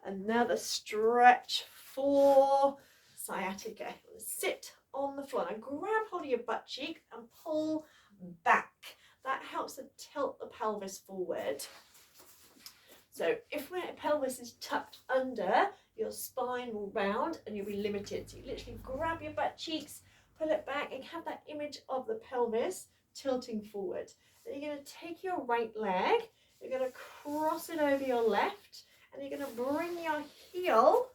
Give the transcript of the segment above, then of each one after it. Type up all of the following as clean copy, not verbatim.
Another stretch for sciatica. Sit on the floor and grab hold of your butt cheek and pull back. That helps to tilt the pelvis forward. So if my pelvis is tucked under, your spine will round and you'll be limited. So you literally grab your butt cheeks, pull it back, and have that image of the pelvis tilting forward. Then you're going to take your right leg, you're going to cross it over your left, and you're going to bring your heel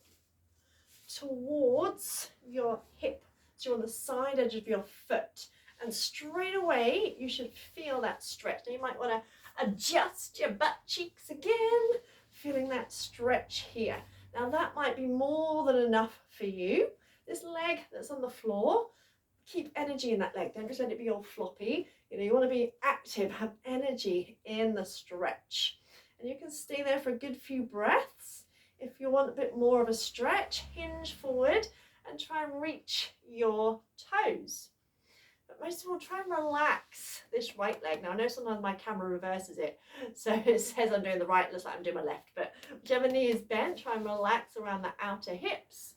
towards your hip. So you're on the side edge of your foot. And straight away, you should feel that stretch. Now you might want to adjust your butt cheeks again, feeling that stretch here. Now that might be more than enough for you. This leg that's on the floor, keep energy in that leg. Don't just let it be all floppy. You want to be active, have energy in the stretch. And you can stay there for a good few breaths. If you want a bit more of a stretch, hinge forward and try and reach your toes. But most of all, try and relax this right leg. Now I know sometimes my camera reverses it, so it says I'm doing the right, looks like I'm doing my left, but whichever knee is bent, try and relax around the outer hips.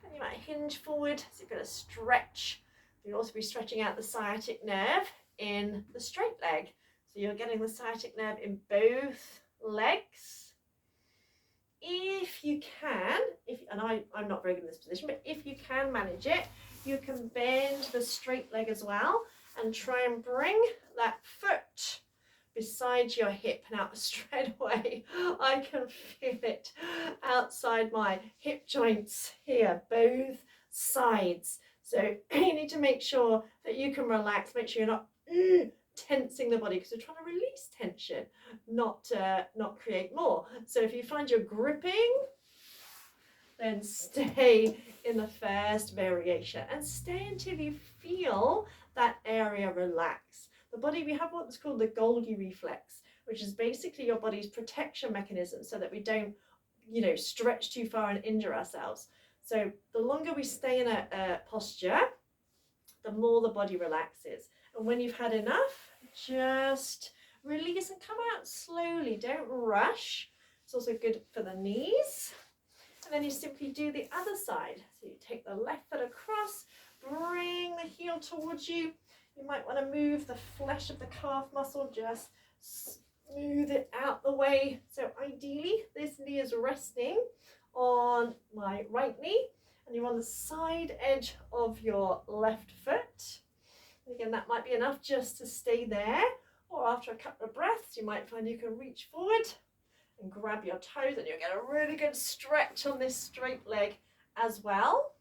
And you might hinge forward, so you're going to stretch. You'll also be stretching out the sciatic nerve in the straight leg. So you're getting the sciatic nerve in both legs. If you can, and I'm not very good in this position, but if you can manage it, you can bend the straight leg as well and try and bring that foot beside your hip. Now straight away I can feel it outside my hip joints here, both sides. So you need to make sure that you can relax, make sure you're not tensing the body, because you're trying to release tension, not create more. So if you find you're gripping, then stay in the first variation and stay until you feel that area relax. The body, we have what's called the Golgi reflex, which is basically your body's protection mechanism so that we don't, stretch too far and injure ourselves. So the longer we stay in a posture, the more the body relaxes. And when you've had enough, just release and come out slowly. Don't rush. It's also good for the knees. And then you simply do the other side. So you take the left foot across, bring the heel towards you. You might want to move the flesh of the calf muscle, just smooth it out the way. So ideally, this knee is resting on my right knee, and you're on the side edge of your left foot. And again, that might be enough just to stay there, or after a couple of breaths, you might find you can reach forward and grab your toes, and you'll get a really good stretch on this straight leg as well.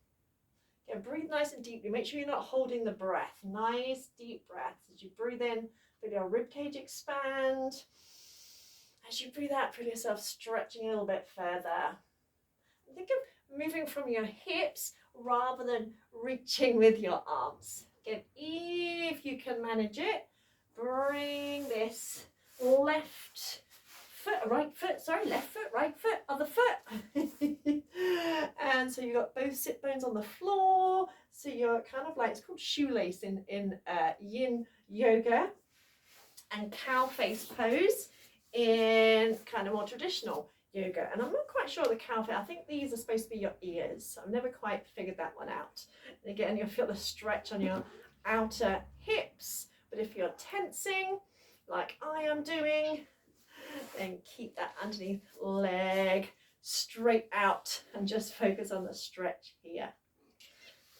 Again, breathe nice and deeply. Make sure you're not holding the breath. Nice deep breaths. As you breathe in, feel your ribcage expand. As you breathe out, feel yourself stretching a little bit further. Think of moving from your hips rather than reaching with your arms. Again, if you can manage it, bring this left foot, right foot, other foot. And so you've got both sit bones on the floor. So you're kind of like, it's called shoelace in yin yoga, and cow face pose in kind of more traditional yoga. And I'm not quite sure the cow face, I think these are supposed to be your ears. I've never quite figured that one out. And again, you'll feel the stretch on your outer hips. But if you're tensing, like I am doing, then keep that underneath leg straight out and just focus on the stretch here.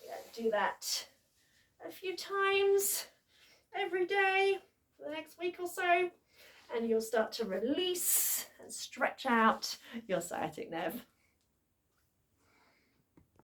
Yeah, do that a few times every day for the next week or so, and you'll start to release and stretch out your sciatic nerve.